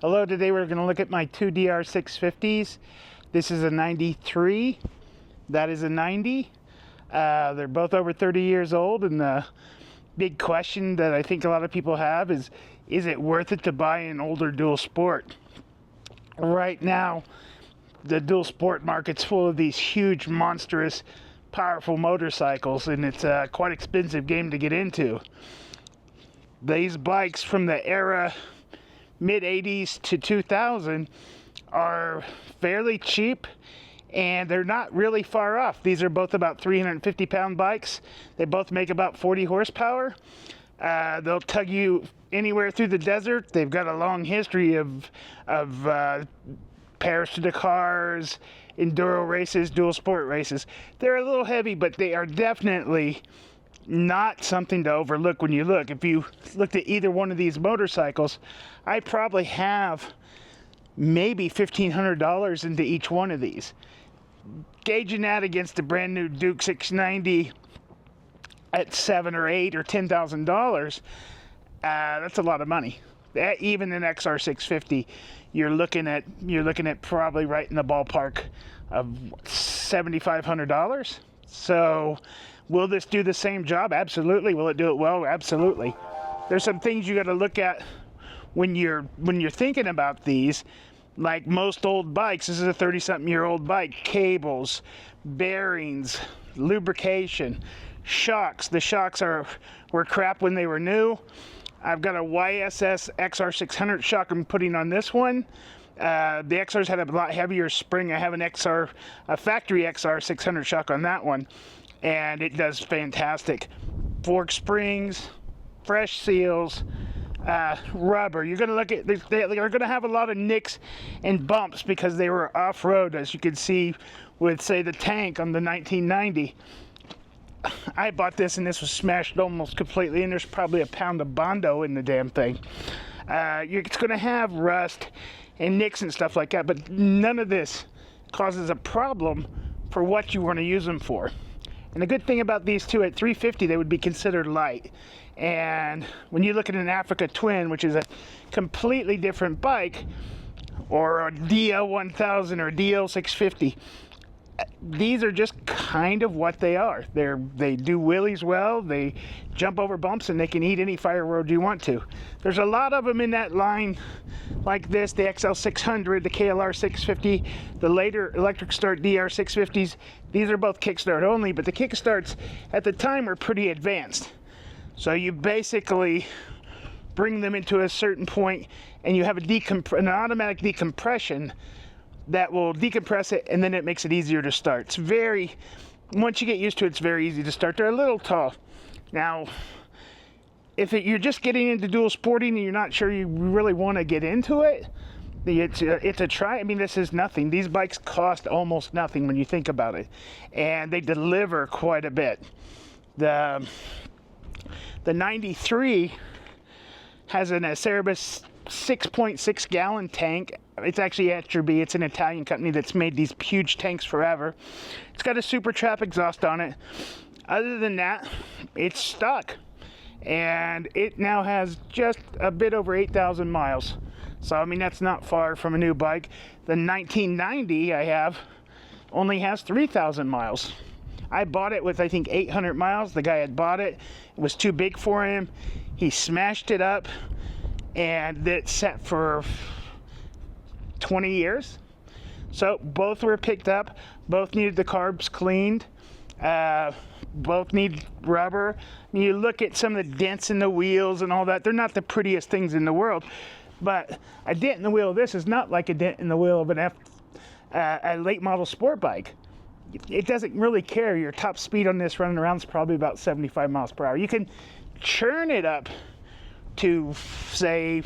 Hello, today we're going to look at my two DR650s. This is a 93, that is a 90. They're both over 30 years old, and the big question that I think a lot of people have is it worth it to buy an older dual sport? Right now, the dual sport market's full of these huge, monstrous, powerful motorcycles, and it's a quite expensive game to get into. These bikes from the era mid-80s to 2000 are fairly cheap, and they're not really far off. These are both about 350-pound bikes. They both make about 40 horsepower. They'll tug you anywhere through the desert. They've got a long history of Paris to Dakars, enduro races, dual sport races. They're a little heavy, but they are definitely not something to overlook when you look. If you looked at either one of these motorcycles, I probably have maybe $1,500 into each one of these. Gauging that against a brand new Duke 690 at $7,000 or $8,000 or $10,000, that's a lot of money. Even an XR650, you're looking at probably right in the ballpark of $7,500. So will this do the same job? Absolutely. Will it do it well? Absolutely. There's some things you got to look at when you're thinking about these. Like most old bikes, this is a 30-something-year-old bike. Cables, bearings, lubrication, shocks. The shocks were crap when they were new. I've got a YSS XR600 shock I'm putting on this one. The XRs had a lot heavier spring. I have a factory XR600 shock on that one, and it does fantastic. Fork springs, fresh seals, rubber. You're going to look at, they're going to have a lot of nicks and bumps because they were off-road, as you can see with, say, the tank on the 1990. I bought this and this was smashed almost completely, and there's probably a pound of Bondo in the damn thing. It's going to have rust and nicks and stuff like that, but none of this causes a problem for what you want to use them for. And the good thing about these two, at 350, they would be considered light. And when you look at an Africa Twin, which is a completely different bike, or a DL1000 or a DL650, these are just kind of what they are. They do wheelies well, they jump over bumps, and they can eat any fire road you want to. There's a lot of them in that line like this, the XL600, the KLR650, the later electric start DR650s. These are both kickstart only, but the kickstarts at the time were pretty advanced. So you basically bring them into a certain point, and you have an automatic decompression that will decompress it, and then it makes it easier to start. Once you get used to it, it's very easy to start. They're a little tall. Now, if you're just getting into dual sporting and you're not sure you really want to get into it, it's a try. I mean, this is nothing. These bikes cost almost nothing when you think about it, and they deliver quite a bit. The 93 has an Acerbis 6.6 gallon tank. It's actually Etruby. It's an Italian company that's made these huge tanks forever. It's got a super trap exhaust on it. Other than that, it's stock, and it now has just a bit over 8,000 miles. So I mean, that's not far from a new bike. The 1990 I have only has 3,000 miles. I bought it with, I think, 800 miles. The guy had bought it. It was too big for him. He smashed it up, and it's set for 20 years. So both were picked up. Both needed the carbs cleaned. Both need rubber. I mean, you look at some of the dents in the wheels and all that. They're not the prettiest things in the world, but a dent in the wheel of this is not like a dent in the wheel of a late model sport bike. It doesn't really care. Your top speed on this running around is probably about 75 miles per hour. You can churn it up to, say,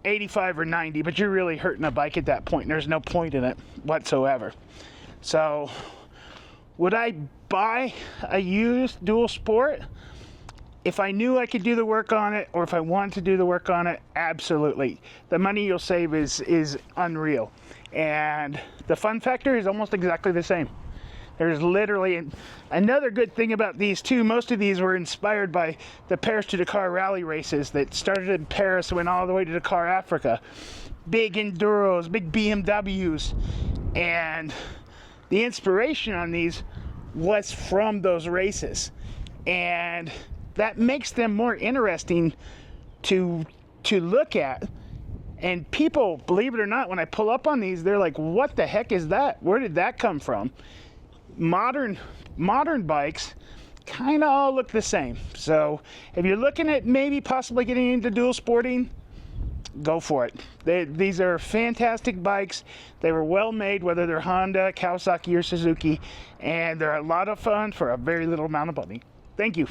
85 or 90, but you're really hurting a bike at that point, and there's no point in it whatsoever. So would I buy a used dual sport if I knew I could do the work on it, or if I wanted to do the work on it? Absolutely. The money you'll save is unreal, and the fun factor is almost exactly the same. There's literally another good thing about these two. Most of these were inspired by the Paris to Dakar rally races that started in Paris and went all the way to Dakar, Africa. big enduros, big BMWs, and the inspiration on these was from those races, and that makes them more interesting to look at. And people, believe it or not, when I pull up on these, they're like, what the heck is that? Where did that come from? Modern bikes kind of all look the same. So if you're looking at maybe possibly getting into dual sporting, go for it. These are fantastic bikes. They were well made, whether they're Honda, Kawasaki, or Suzuki, and they're a lot of fun for a very little amount of money. Thank you.